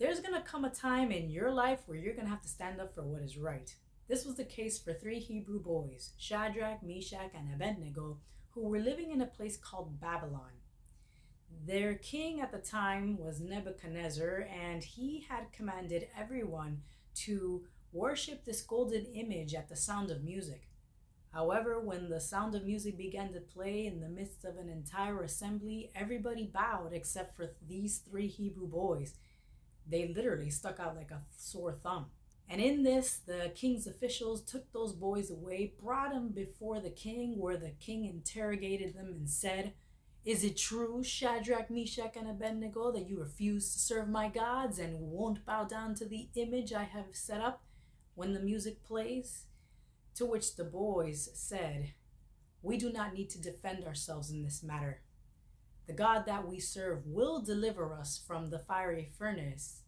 There's going to come a time in your life where you're going to have to stand up for what is right. This was the case for three Hebrew boys, Shadrach, Meshach, and Abednego, who were living in a place called Babylon. Their king at the time was Nebuchadnezzar, and he had commanded everyone to worship this golden image at the sound of music. However, when the sound of music began to play in the midst of an entire assembly, everybody bowed except for these three Hebrew boys. They literally stuck out like a sore thumb. And in this, the king's officials took those boys away, brought them before the king, where the king interrogated them and said, "Is it true, Shadrach, Meshach, and Abednego, that you refuse to serve my gods and won't bow down to the image I have set up when the music plays?" To which the boys said, "We do not need to defend ourselves in this matter. The God that we serve will deliver us from the fiery furnace,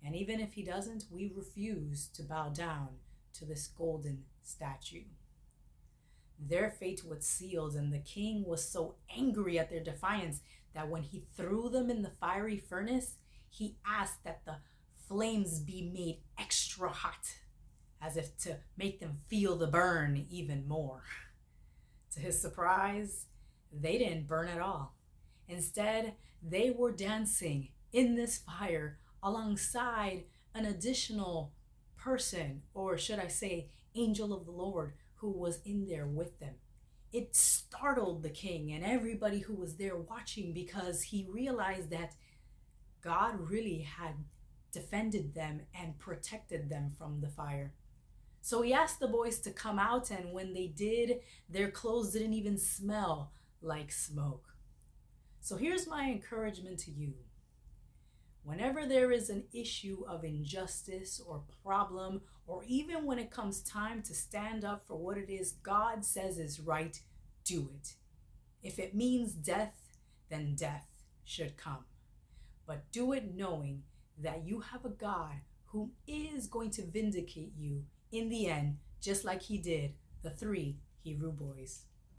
and even if he doesn't, we refuse to bow down to this golden statue." Their fate was sealed, and the king was so angry at their defiance that when he threw them in the fiery furnace, he asked that the flames be made extra hot, as if to make them feel the burn even more. To his surprise, they didn't burn at all. Instead, they were dancing in this fire alongside an additional person, or should I say, angel of the Lord, who was in there with them. It startled the king and everybody who was there watching, because he realized that God really had defended them and protected them from the fire. So he asked the boys to come out, and when they did, their clothes didn't even smell like smoke. So here's my encouragement to you. Whenever there is an issue of injustice or problem, or even when it comes time to stand up for what it is God says is right, do it. If it means death, then death should come. But do it knowing that you have a God who is going to vindicate you in the end, just like he did the three Hebrew boys.